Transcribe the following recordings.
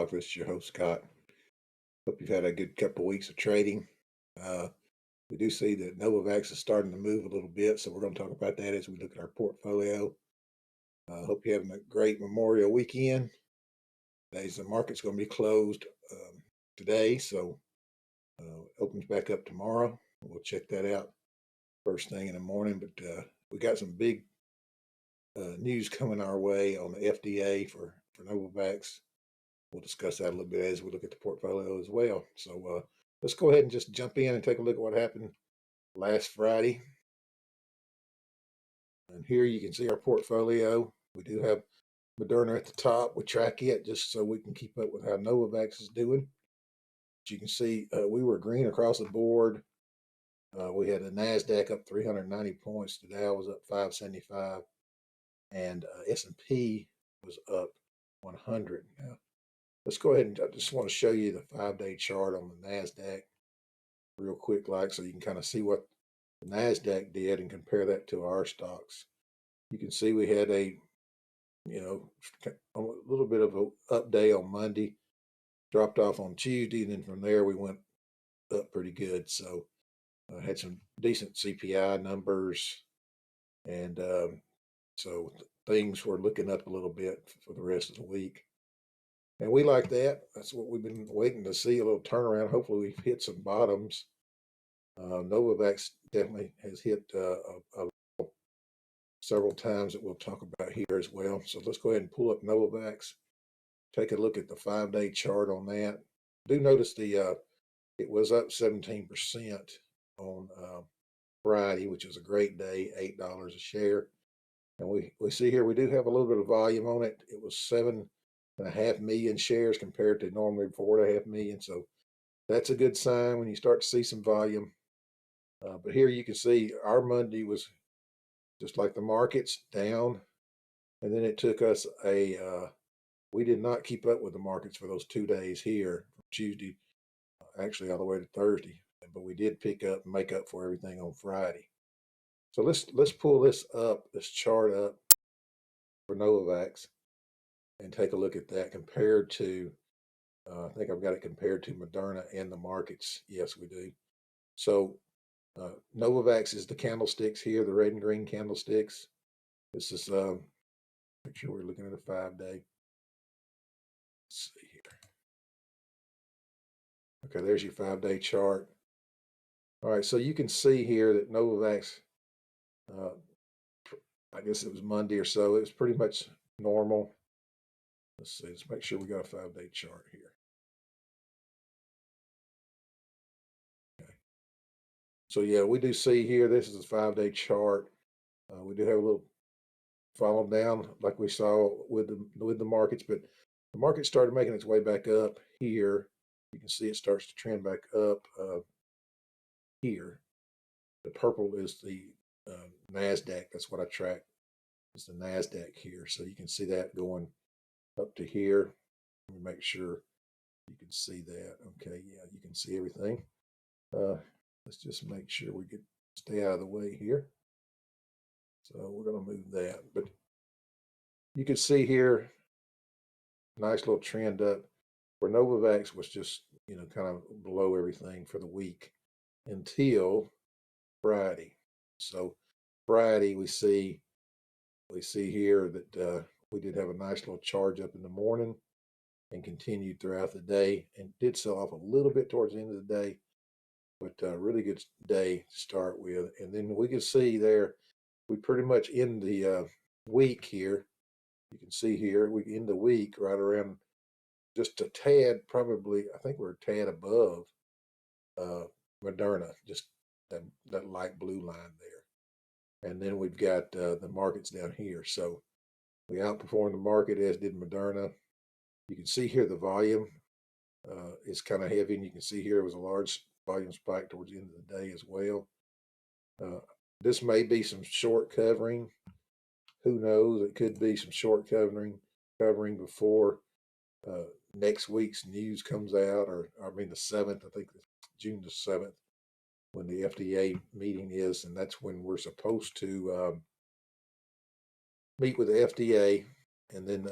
Stock. This is your host, Scott. Hope you've had a good couple of weeks of trading. Uh, we do see that NVAX is starting to move a little bit, so we're going to talk about that as we look at our portfolio. Hope you're having a great Memorial weekend. The market's going to be closed today, so opens back up tomorrow. We'll check that out first thing in the morning. But we got some big news coming our way on the FDA for NVAX. We'll discuss that a little bit as we look at the portfolio as well. So let's go ahead and just jump in and take a look at what happened last Friday. And here you can see our portfolio. We do have Moderna at the top. We track it just so we can keep up with how NVAX is doing. But you can see we were green across the board. We had the NASDAQ up 390 points. The Dow was up 575. And S&P was up 100. Now, let's go ahead and I just want to show you the 5-day chart on the NASDAQ real quick, so you can kind of see what the NASDAQ did and compare that to our stocks. You can see we had a little bit of an up day on Monday, dropped off on Tuesday, and then from there we went up pretty good. So had some decent CPI numbers, and so things were looking up a little bit for the rest of the week. And we like that. That's what we've been waiting to see, a little turnaround. Hopefully we've hit some bottoms. NVAX definitely has hit several times that we'll talk about here as well. So let's go ahead and pull up NVAX. Take a look at the 5-day chart on that. Do notice it was up 17% on Friday, which was a great day, $8 a share. And we see here we do have a little bit of volume on it. It was 7.5 million shares compared to normally 4.5 million. So that's a good sign when you start to see some volume. But here you can see our Monday was just like the markets, down. And then it took us we did not keep up with the markets for those 2 days here, from Tuesday, actually all the way to Thursday. But we did pick up and make up for everything on Friday. So let's pull this chart up for NVAX and take a look at that compared to, I think I've got it compared to Moderna and the markets. Yes, we do. So NVAX is the candlesticks here, the red and green candlesticks. This is, make sure we're looking at a 5-day. Let's see here. Okay, there's your 5-day chart. All right, so you can see here that NVAX, I guess it was Monday or so, it was pretty much normal. Let's see, let's make sure we got a 5-day chart here. Okay. So yeah, we do see here, this is a 5-day chart. We do have a little follow down like we saw with the markets, but the market started making its way back up here. You can see it starts to trend back up here. The purple is the NASDAQ. That's what I track. It's the NASDAQ here. So you can see that going up to here. Let me make sure you can see that. Okay, yeah, you can see everything. Let's just make sure we stay out of the way here. So we're going to move that. But you can see here, nice little trend up where NVAX was just, kind of below everything for the week until Friday. So Friday we see here that we did have a nice little charge up in the morning and continued throughout the day, and did sell off a little bit towards the end of the day, but really good day to start with. And then we can see there we pretty much end the week here. You can see here we end the week right around just a tad, probably I think we're a tad above Moderna, just that light blue line there. And then we've got the markets down here. So we outperformed the market, as did Moderna. You can see here the volume is kind of heavy, and you can see here it was a large volume spike towards the end of the day as well. This may be some short covering. Who knows? It could be some short covering before next week's news comes out, or I mean the 7th, I think June the 7th, when the FDA meeting is, and that's when we're supposed to meet with the FDA, and then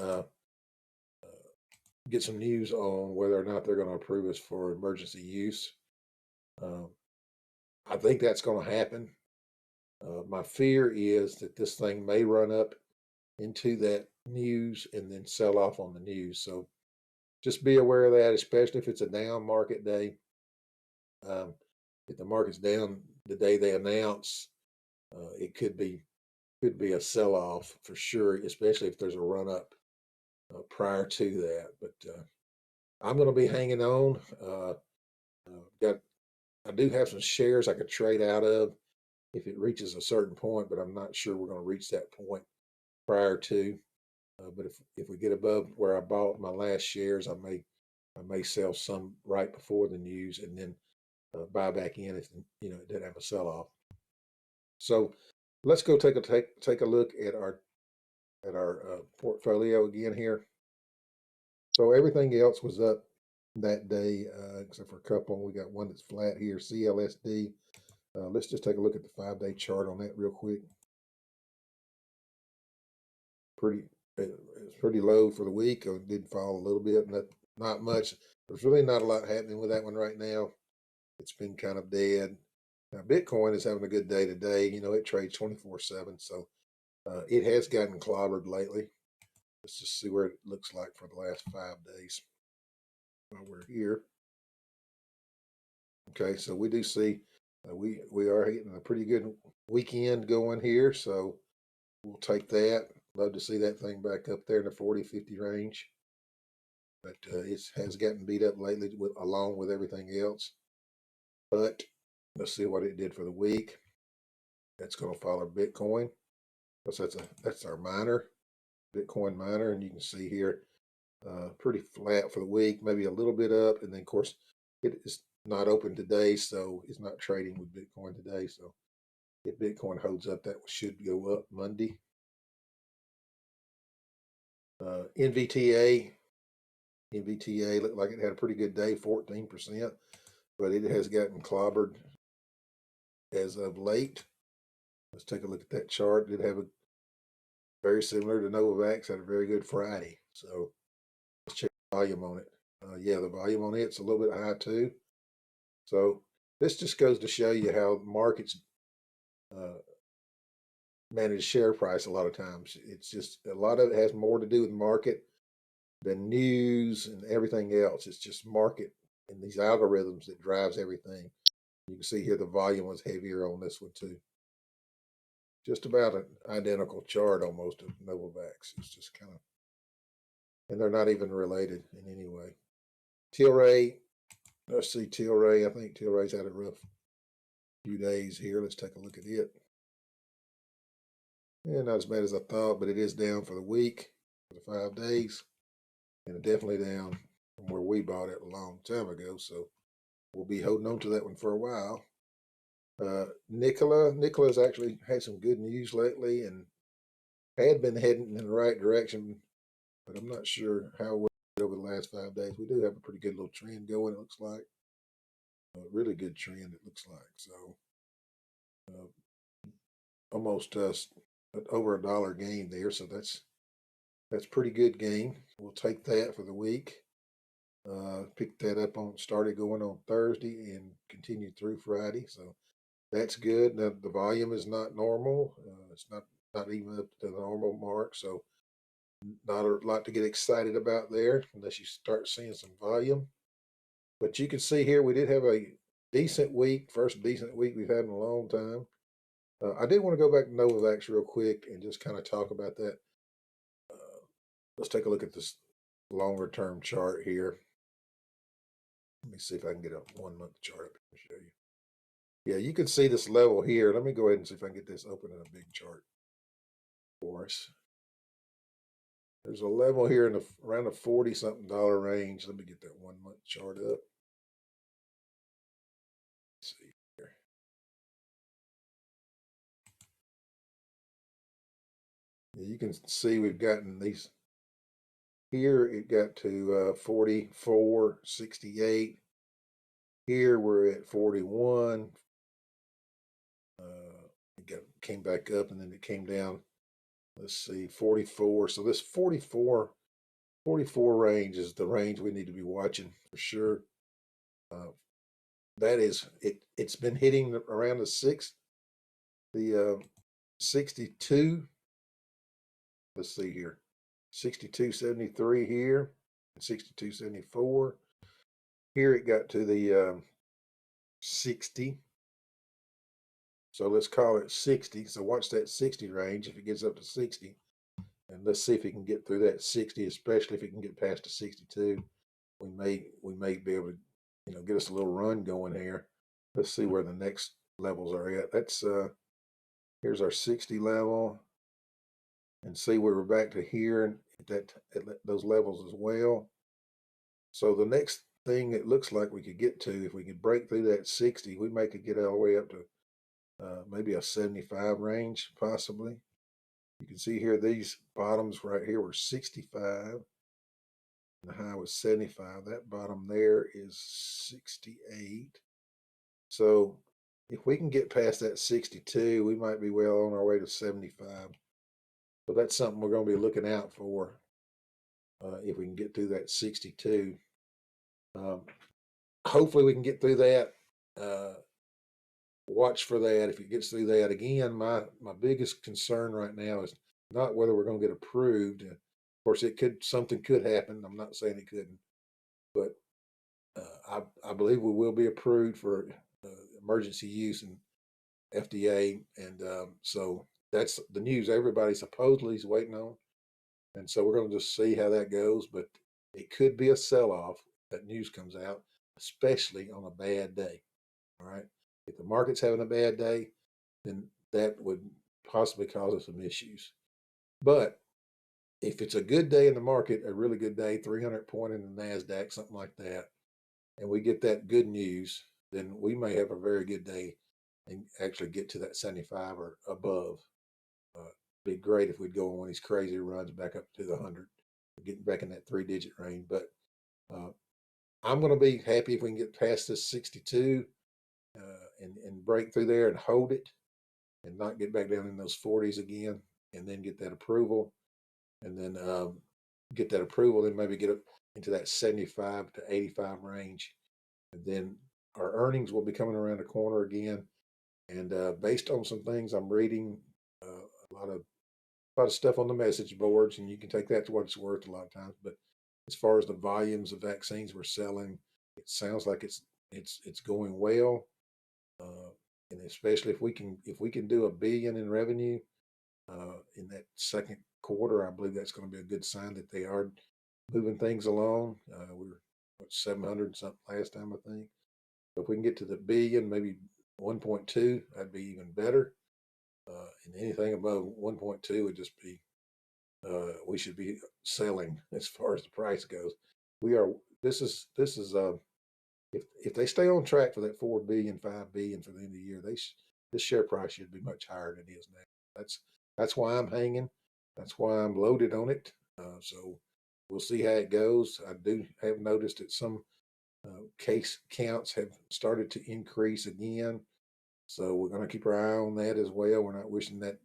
get some news on whether or not they're going to approve us for emergency use. Um, I think that's going to happen. My fear is that this thing may run up into that news and then sell off on the news. So just be aware of that, especially if it's a down market day. If the market's down the day they announce, it could be a sell off for sure, especially if there's a run up prior to that. But I'm going to be hanging on. Got I do have some shares I could trade out of if it reaches a certain point, but I'm not sure we're going to reach that point prior to. But if we get above where I bought my last shares, I may sell some right before the news and then buy back in if it didn't have a sell off. So let's go take a look at our portfolio again here. So everything else was up that day except for a couple. We got one that's flat here, CLSD. Let's just take a look at the 5-day chart on that real quick. It's pretty low for the week. It did fall a little bit, not much. There's really not a lot happening with that one right now. It's been kind of dead. Now Bitcoin is having a good day today. It trades 24/7, so it has gotten clobbered lately. Let's just see where it looks like for the last 5 days while we're here. Okay, so we do see we are hitting a pretty good weekend going here, so we'll take that. Love to see that thing back up there in the 40-50 range. But it has gotten beat up lately along with everything else. But let's see what it did for the week. That's going to follow Bitcoin. That's our miner, Bitcoin miner, and you can see here pretty flat for the week, maybe a little bit up, and then of course it is not open today, so it's not trading with Bitcoin today. So if Bitcoin holds up, that should go up Monday. NVTA looked like it had a pretty good day, 14%, but it has gotten clobbered as of late. Let's take a look at that chart. It did have a very similar to NVAX, had a very good Friday. So let's check the volume on it. Yeah, the volume on it's a little bit high too. So this just goes to show you how markets manage share price a lot of times. It's just a lot of it has more to do with market than news and everything else. It's just market and these algorithms that drives everything. You can see here the volume was heavier on this one too. Just about an identical chart almost of Novavax. It's just kind of, and they're not even related in any way. Tilray, let's see Tilray. I think Tilray's had a rough few days here. Let's take a look at it. Yeah, not as bad as I thought, but it is down for the week, for the 5 days, and definitely down from where we bought it a long time ago. So we'll be holding on to that one for a while. Nikola's actually had some good news lately and had been heading in the right direction, but I'm not sure how well over the last 5 days. We do have a pretty good little trend going, it looks like. A really good trend, it looks like. So almost over $1 gain there. So that's pretty good gain. We'll take that for the week. Picked that up started going on Thursday and continued through Friday. So that's good. Now the volume is not normal. It's not even up to the normal mark. So not a lot to get excited about there unless you start seeing some volume. But you can see here we did have a decent week, first decent week we've had in a long time. I did want to go back to Novavax real quick and just kind of talk about that. Let's take a look at this longer term chart here. Let me see if I can get a 1 month chart up here to show you. Yeah, you can see this level here. Let me go ahead and see if I can get this open in a big chart for us. There's a level here in around the $40-something range. Let me get that 1 month chart up. Let's see here. Yeah, you can see we've gotten these. Here it got to 44.68. Here we're at 41. It came back up and then it came down. Let's see, 44. So this 44 44 range is the range we need to be watching for sure. Uh, that is it. It's been hitting around the 62. Let's see here, 62.73 here, 62.74. Here it got to the 60. So let's call it 60. So watch that 60 range if it gets up to 60. And let's see if it can get through that 60, especially if it can get past the 62. We may be able to, get us a little run going here. Let's see where the next levels are at. That's here's our 60 level, and see where we're back to here and at those levels as well. So the next thing it looks like we could get to, if we could break through that 60, we may could get all the way up to maybe a 75 range, possibly. You can see here these bottoms right here were 65. The high was 75. That bottom there is 68. So if we can get past that 62, we might be well on our way to 75. So that's something we're going to be looking out for if we can get through that 62. Hopefully we can get through that. Watch for that. If it gets through that again, my biggest concern right now is not whether we're going to get approved. Of course, something could happen. I'm not saying it couldn't, but I believe we will be approved for emergency use and FDA, and so that's the news everybody supposedly is waiting on, and so we're going to just see how that goes. But it could be a sell-off if that news comes out, especially on a bad day. All right, if the market's having a bad day, then that would possibly cause us some issues. But if it's a good day in the market, a really good day, 300 point in the NASDAQ, something like that, and we get that good news, then we may have a very good day and actually get to that 75 or above. Be great if we'd go on one of these crazy runs back up to the 100, getting back in that 3-digit range. But uh, I'm going to be happy if we can get past this 62 and break through there and hold it and not get back down in those 40s again, and then get that approval, and then get that approval, then maybe get up into that 75 to 85 range, and then our earnings will be coming around the corner again. And based on some things I'm reading, a lot of stuff on the message boards, and you can take that to what it's worth a lot of times. But as far as the volumes of vaccines we're selling, it sounds like it's going well. And especially if we can do $1 billion in revenue in that second quarter, I believe that's going to be a good sign that they are moving things along. We were 700 something last time, I think. So if we can get to the billion, maybe 1.2, that'd be even better. And anything above 1.2 would just be we should be selling as far as the price goes. We are. This is if they stay on track for that 4 billion, 5 billion for the end of the year, this share price should be much higher than it is now. That's why I'm hanging. That's why I'm loaded on it. So we'll see how it goes. I do have noticed that some case counts have started to increase again. So we're going to keep our eye on that as well. We're not wishing that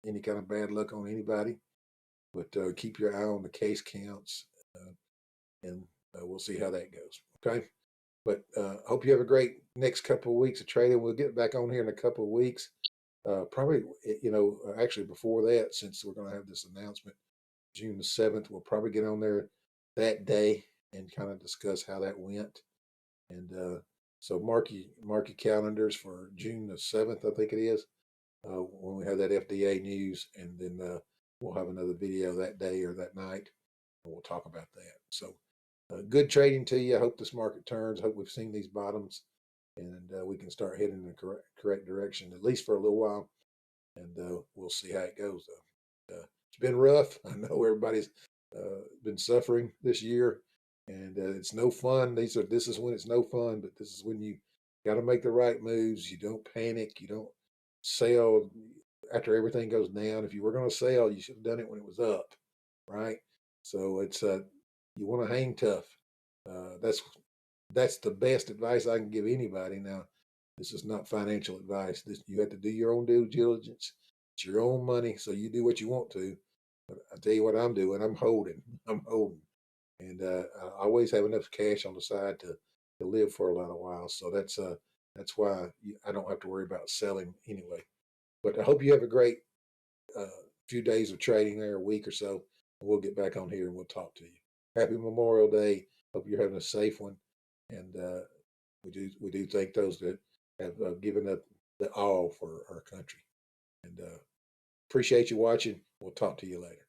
any kind of bad luck on anybody, but keep your eye on the case counts, and we'll see how that goes. Okay. But hope you have a great next couple of weeks of trading. We'll get back on here in a couple of weeks. Probably, actually before that, since we're going to have this announcement June the 7th, we'll probably get on there that day and kind of discuss how that went. And so mark your calendars for June the 7th, I think it is, when we have that FDA news, and then we'll have another video that day or that night, and we'll talk about that. So good trading to you. I hope this market turns. I hope we've seen these bottoms, and we can start heading in the correct direction, at least for a little while, and we'll see how it goes. It's been rough. I know everybody's been suffering this year, and it's no fun. This is when it's no fun, but this is when you got to make the right moves. You don't panic. You don't sell after everything goes down. If you were going to sell, you should have done it when it was up, right? So it's you want to hang tough. That's the best advice I can give anybody. Now, this is not financial advice. You have to do your own due diligence. It's your own money, so you do what you want to. But I tell you what I'm doing. I'm holding. I'm holding. and I always have enough cash on the side to live for a little while. So that's why I don't have to worry about selling anyway. But I hope you have a great uh, few days of trading there, a week or so. We'll get back on here and we'll talk to you. Happy Memorial Day. Hope you're having a safe one. And we do thank those that have given up the all for our country. And appreciate you watching. We'll talk to you later.